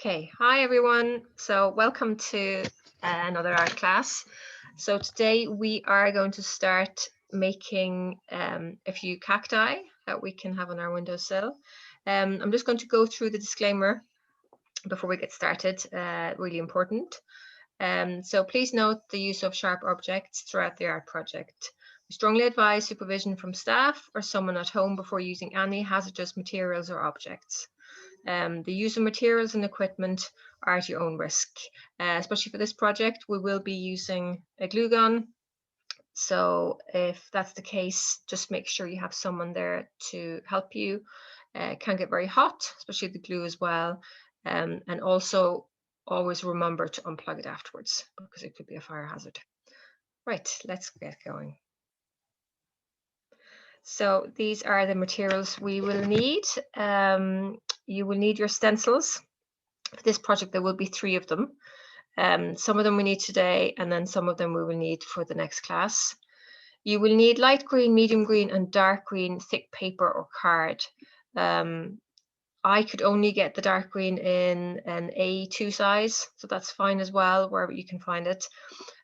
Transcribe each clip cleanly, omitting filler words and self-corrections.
Okay, hi everyone. So welcome to another art class. So today we are going to start making a few cacti that we can have on our windowsill. I'm just going to go through the disclaimer before we get started, really important. So please note the use of sharp objects throughout the art project. We strongly advise supervision from staff or someone at home before using any hazardous materials or objects. The use of materials and equipment are at your own risk. Especially for this project, we will be using a glue gun. So if that's the case, just make sure you have someone there to help you. It can get very hot, especially the glue as well. And also always remember to unplug it afterwards because it could be a fire hazard. Right, let's get going. So these are the materials we will need. You will need your stencils. For this project, there will be 3 of them. Some of them we need today, and then some of them we will need for the next class. You will need light green, medium green, and dark green thick paper or card. I could only get the dark green in an A2 size, so that's fine as well, wherever you can find it.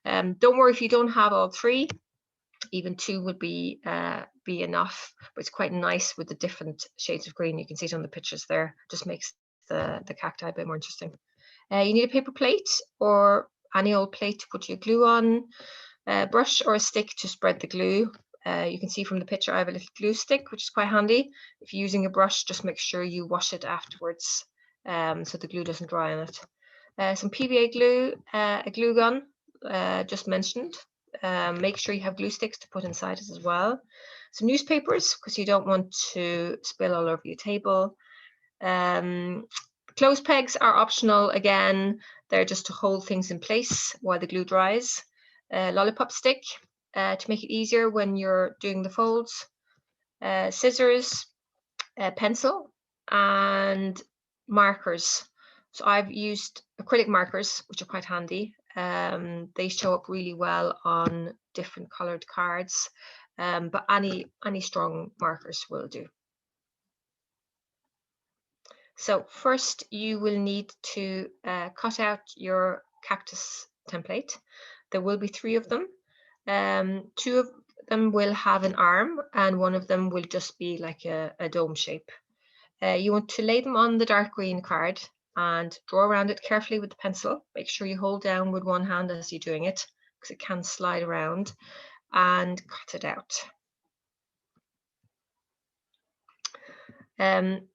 Don't worry if you don't have all 3. Even 2 would be enough, but it's quite nice with the different shades of green. You can see it on the pictures there. Just makes the cacti a bit more interesting. You need a paper plate or any old plate to put your glue on, a brush or a stick to spread the glue. You can see from the picture I have a little glue stick, which is quite handy. If you're using a brush, just make sure you wash it afterwards so the glue doesn't dry on it. Some PVA glue, a glue gun, just mentioned. Make sure you have glue sticks to put inside it as well. Some newspapers, because you don't want to spill all over your table. Clothes pegs are optional. Again, they're just to hold things in place while the glue dries. Lollipop stick to make it easier when you're doing the folds. Scissors, pencil, and markers. So I've used acrylic markers, which are quite handy. They show up really well on different colored cards, but any strong markers will do. So first you will need to cut out your cactus template. There will be 3 of them. 2 of them will have an arm and 1 of them will just be like a dome shape. You want to lay them on the dark green card and draw around it carefully with the pencil. Make sure you hold down with 1 hand as you're doing it because it can slide around, and cut it out.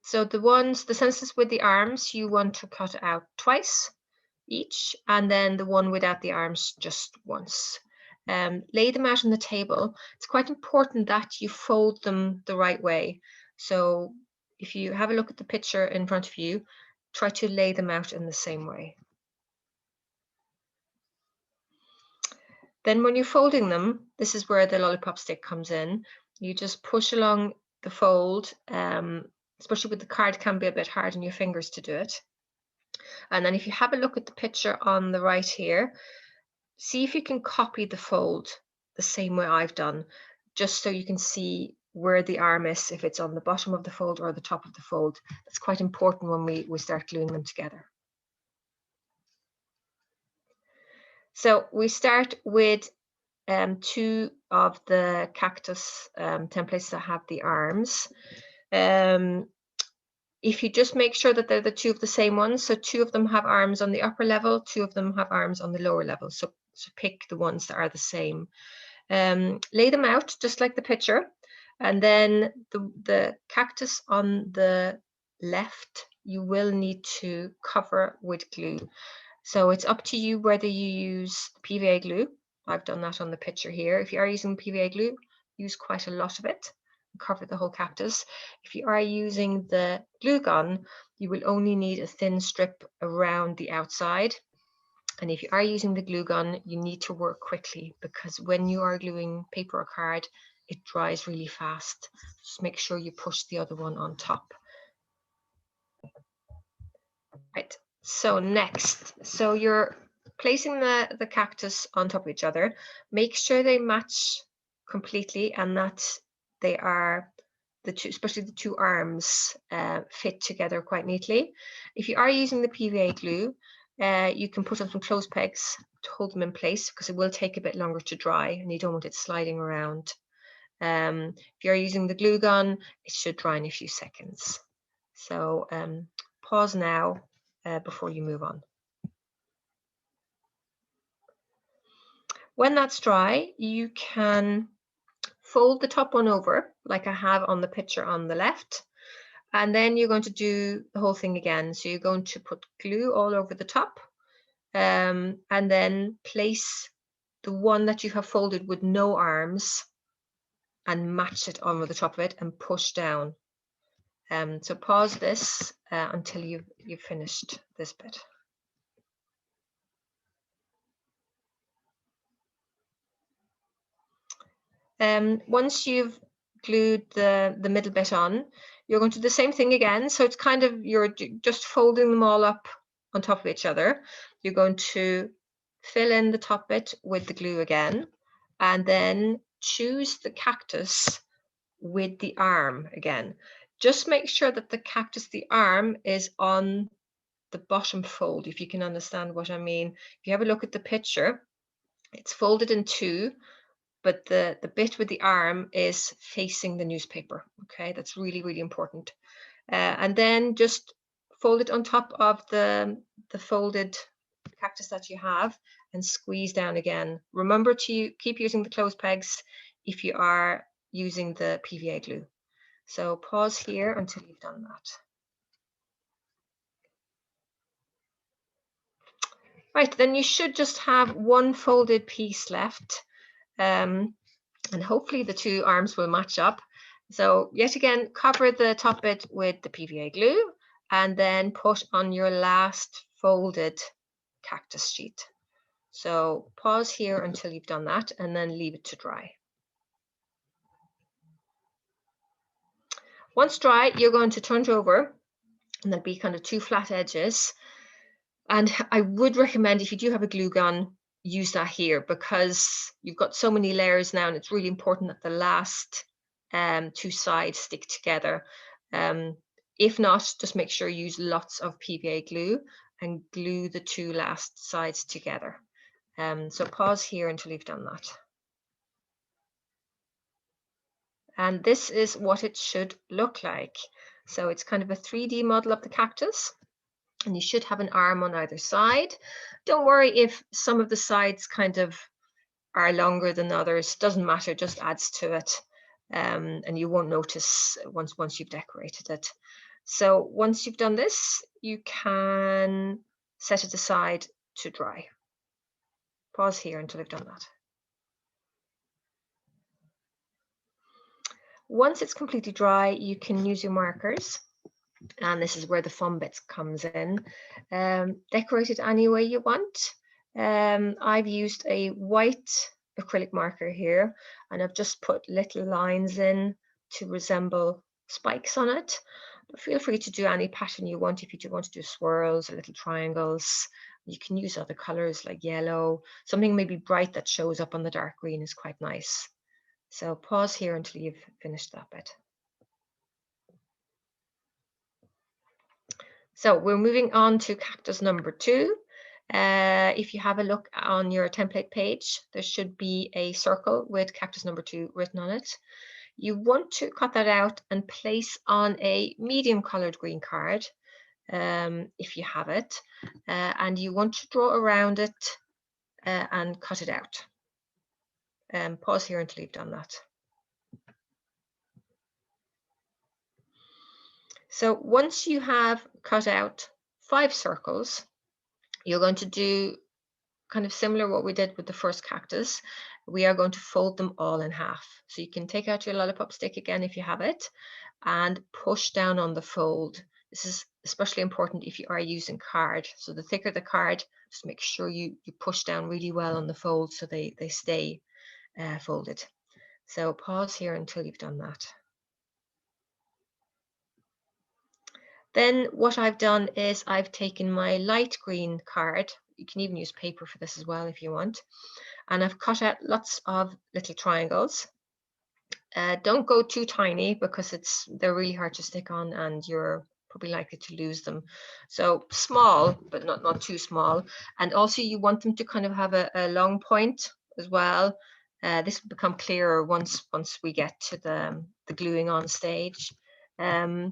So the stencils with the arms, you want to cut out twice each, and then the one without the arms just once. Lay them out on the table. It's quite important that you fold them the right way. So if you have a look at the picture in front of you, try to lay them out in the same way. Then when you're folding them, this is where the lollipop stick comes in. You just push along the fold, especially with the card, it can be a bit hard on your fingers to do it. And then if you have a look at the picture on the right here, see if you can copy the fold the same way I've done, just so you can see where the arm is, if it's on the bottom of the fold or the top of the fold. That's quite important when we start gluing them together. So we start with 2 of the cactus templates that have the arms. If you just make sure that they're the 2 of the same ones, so 2 of them have arms on the upper level, 2 of them have arms on the lower level. So pick the ones that are the same. Lay them out just like the picture, and then the cactus on the left you will need to cover with glue. So it's up to you whether you use PVA glue. I've done that on the picture here. If you are using PVA glue, use quite a lot of it. Cover the whole cactus. If you are using the glue gun, you will only need a thin strip around the outside. And if you are using the glue gun, you need to work quickly because when you are gluing paper or card, it dries really fast. Just make sure you push the other one on top. Right, so next, so you're placing the cactus on top of each other. Make sure they match completely and that they are especially the two arms, fit together quite neatly. If you are using the PVA glue, you can put on some clothes pegs to hold them in place, because it will take a bit longer to dry and you don't want it sliding around. If you're using the glue gun, it should dry in a few seconds. So pause now before you move on. When that's dry, you can fold the top one over like I have on the picture on the left, and then you're going to do the whole thing again. So you're going to put glue all over the top, and then place the one that you have folded with no arms and match it over the top of it and push down. So pause this until you've finished this bit. Once you've glued the middle bit on, you're going to do the same thing again. So it's kind of, you're just folding them all up on top of each other. You're going to fill in the top bit with the glue again, and then choose the cactus with the arm again. Just make sure that the cactus, the arm, is on the bottom fold, if you can understand what I mean. If you have a look at the picture, it's folded in two, but the bit with the arm is facing the newspaper. Okay, that's really, really important. And then just fold it on top of the folded cactus that you have and squeeze down again. Remember to keep using the clothes pegs if you are using the PVA glue. So pause here until you've done that. Right, then you should just have one folded piece left, and hopefully the two arms will match up. So yet again, cover the top bit with the PVA glue and then put on your last folded cactus sheet. So pause here until you've done that and then leave it to dry. Once dry, you're going to turn it over and there'll be kind of two flat edges. And I would recommend, if you do have a glue gun, use that here, because you've got so many layers now and it's really important that the last two sides stick together. If not, just make sure you use lots of PVA glue and glue the two last sides together. So pause here until you've done that. And this is what it should look like. So it's kind of a 3D model of the cactus, and you should have an arm on either side. Don't worry if some of the sides kind of are longer than others, doesn't matter, just adds to it. And you won't notice once you've decorated it. So once you've done this, you can set it aside to dry. Pause here until I've done that. Once it's completely dry, you can use your markers, and this is where the fun bits comes in. Decorate it any way you want. I've used a white acrylic marker here, and I've just put little lines in to resemble spikes on it. But feel free to do any pattern you want. If you do want to do swirls or little triangles, you can use other colors like yellow. Something maybe bright that shows up on the dark green is quite nice. So pause here until you've finished that bit. So we're moving on to cactus number 2. If you have a look on your template page, there should be a circle with cactus number 2 written on it. You want to cut that out and place on a medium colored green card, if you have it, and you want to draw around it and cut it out. Pause here until you've done that. So once you have cut out 5 circles, you're going to do kind of similar what we did with the first cactus. We are going to fold them all in half. So you can take out your lollipop stick again if you have it and push down on the fold. This is especially important if you are using card. So the thicker the card, just make sure you push down really well on the fold so they stay folded. So pause here until you've done that. Then what I've done is I've taken my light green card. You can even use paper for this as well if you want. And I've cut out lots of little triangles. Don't go too tiny because they're really hard to stick on and you're probably likely to lose them. So small, but not too small. And also you want them to kind of have a long point as well. This will become clearer once we get to the gluing on stage. I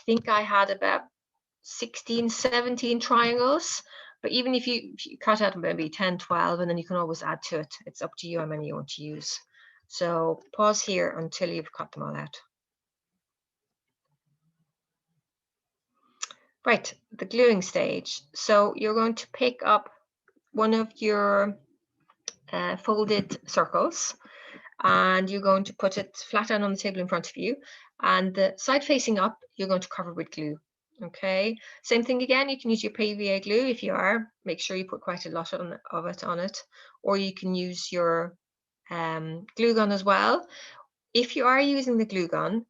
think I had about 16, 17 triangles, but even if you cut out maybe 10, 12, and then you can always add to it. It's up to you how many you want to use. So pause here until you've cut them all out. Right, the gluing stage. So you're going to pick up one of your folded circles and you're going to put it flat down on the table in front of you, and the side facing up you're going to cover with glue. Okay, same thing again, you can use your PVA glue. If you are, make sure you put quite a lot of it on it, or you can use your glue gun as well. If you are using the glue gun,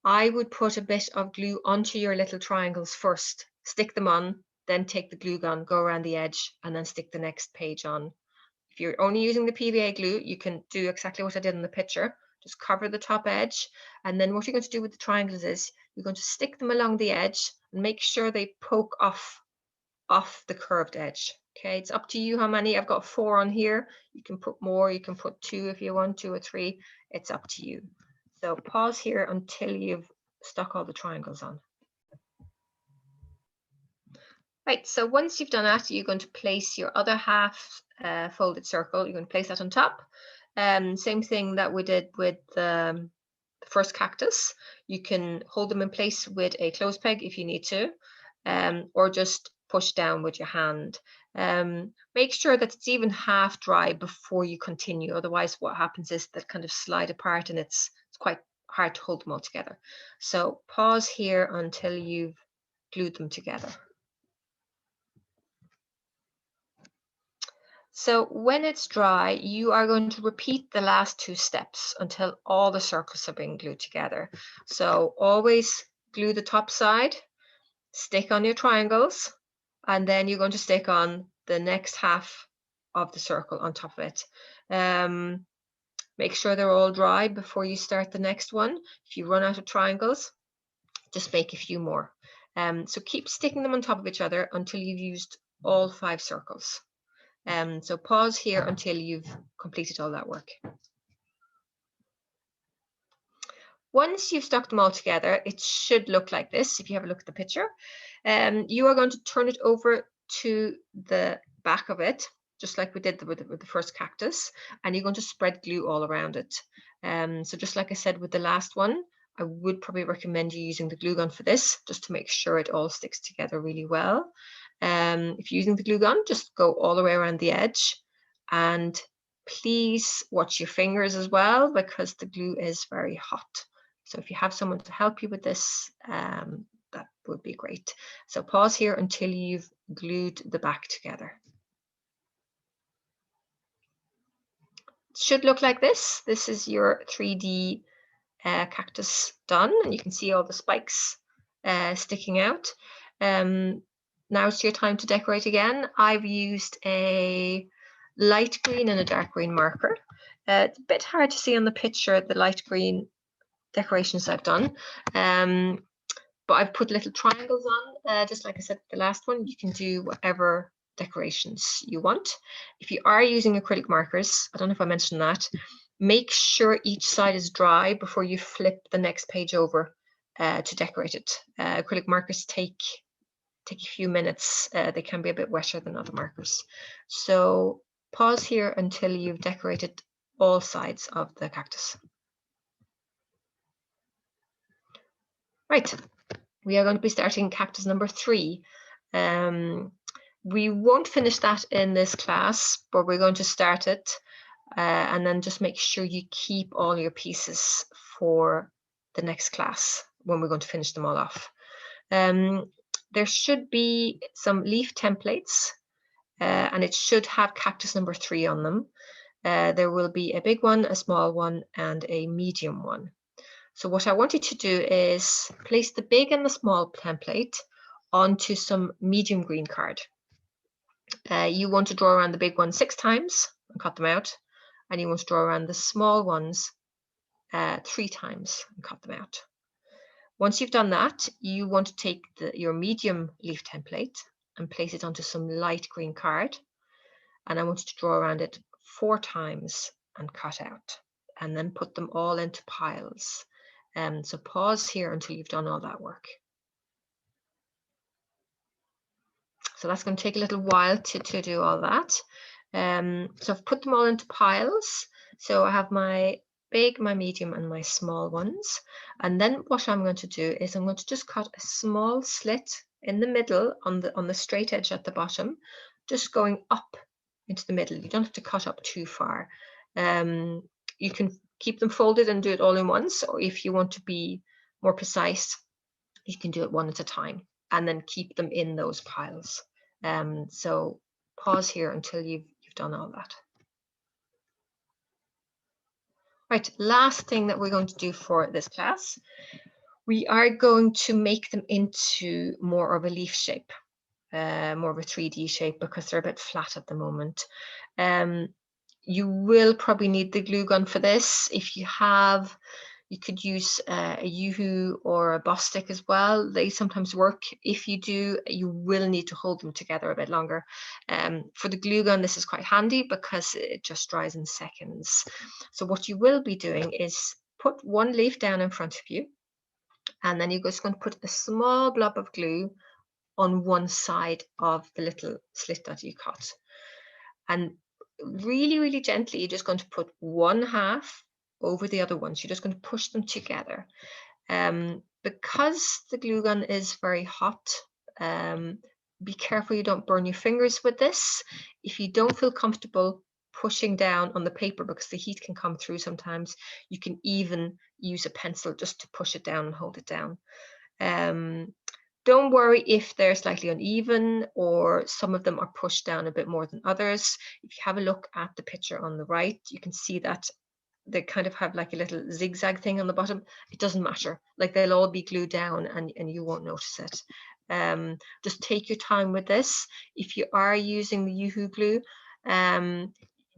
I would put a bit of glue onto your little triangles first, stick them on, then take the glue gun, go around the edge, and then stick the next page on. If you're only using the PVA glue, you can do exactly what I did in the picture. Just cover the top edge, and then what you're going to do with the triangles is you're going to stick them along the edge and make sure they poke off the curved edge. Okay, it's up to you how many. I've got 4 on here. You can put more, you can put 2 if you want, 2 or 3. It's up to you. So pause here until you've stuck all the triangles on. Right, so once you've done that, you're going to place your other half folded circle. You're going to place that on top. Same thing that we did with the first cactus. You can hold them in place with a clothes peg if you need to, or just push down with your hand. Make sure that it's even half dry before you continue. Otherwise, what happens is that kind of slide apart and it's quite hard to hold them all together. So pause here until you've glued them together. So when it's dry, you are going to repeat the last 2 steps until all the circles have been glued together. So always glue the top side, stick on your triangles, and then you're going to stick on the next half of the circle on top of it. Make sure they're all dry before you start the next one. If you run out of triangles, just make a few more. So keep sticking them on top of each other until you've used all 5 circles. So pause here until you've completed all that work. Once you've stuck them all together, it should look like this. If you have a look at the picture, you are going to turn it over to the back of it, just like we did with the first cactus, and you're going to spread glue all around it. So just like I said with the last one, I would probably recommend you using the glue gun for this, just to make sure it all sticks together really well. If you're using the glue gun, just go all the way around the edge, and please watch your fingers as well, because the glue is very hot. So if you have someone to help you with this, that would be great. So pause here until you've glued the back together. It should look like this. This is your 3D cactus done, and you can see all the spikes sticking out. Now it's your time to decorate again. I've used a light green and a dark green marker. It's a bit hard to see on the picture, the light green decorations I've done, but I've put little triangles on, just like I said the last one. You can do whatever decorations you want. If you are using acrylic markers, I don't know if I mentioned that, make sure each side is dry before you flip the next page over to decorate it. Acrylic markers take a few minutes. They can be a bit wetter than other markers. So pause here until you've decorated all sides of the cactus. Right, we are going to be starting cactus number 3. We won't finish that in this class, but we're going to start it and then just make sure you keep all your pieces for the next class when we're going to finish them all off. There should be some leaf templates and it should have cactus number 3 on them. There will be a big one, a small one, and a medium one. So what I want you to do is place the big and the small template onto some medium green card. You want to draw around the big one 6 times and cut them out, and you want to draw around the small ones 3 times and cut them out. Once you've done that, you want to take your medium leaf template and place it onto some light green card. And I want you to draw around it 4 times and cut out, and then put them all into piles. So pause here until you've done all that work. So that's going to take a little while to do all that. So I've put them all into piles. So I have my big, my medium, and my small ones. And then what I'm going to do is I'm going to just cut a small slit in the middle on the straight edge at the bottom, just going up into the middle. You don't have to cut up too far. You can keep them folded and do it all in once, or if you want to be more precise, you can do it one at a time and then keep them in those piles. So pause here until you've done all that. Right, last thing that we're going to do for this class, we are going to make them into more of a leaf shape, more of a 3D shape, because they're a bit flat at the moment. You will probably need the glue gun for this. If you have, you could use a Yoo-hoo or a boss stick as well. They sometimes work. If you do, you will need to hold them together a bit longer. For the glue gun, this is quite handy because it just dries in seconds. So what you will be doing is put one leaf down in front of you, and then you're just going to put a small blob of glue on one side of the little slit that you cut. And really, really gently, you're just going to put one half over the other one. So you're just going to push them together. Because the glue gun is very hot, be careful you don't burn your fingers with this. If you don't feel comfortable pushing down on the paper because the heat can come through sometimes, you can even use a pencil just to push it down and hold it down. Don't worry if they're slightly uneven or some of them are pushed down a bit more than others. If you have a look at the picture on the right, you can see that they kind of have like a little zigzag thing on the bottom. It doesn't matter. Like, they'll all be glued down and you won't notice it. Just take your time with this. If you are using the Yoo-hoo glue,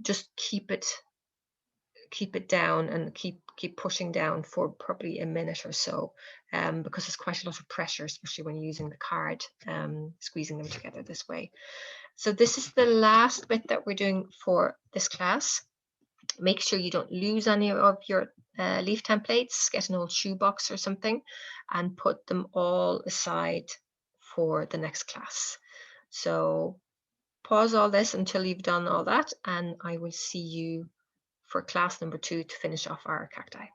just keep it down and keep pushing down for probably a minute or so, because there's quite a lot of pressure, especially when you're using the card, squeezing them together this way. So this is the last bit that we're doing for this class. Make sure you don't lose any of your leaf templates. Get an old shoebox or something and put them all aside for the next class. So pause all this until you've done all that, and I will see you for class number 2 to finish off our cacti.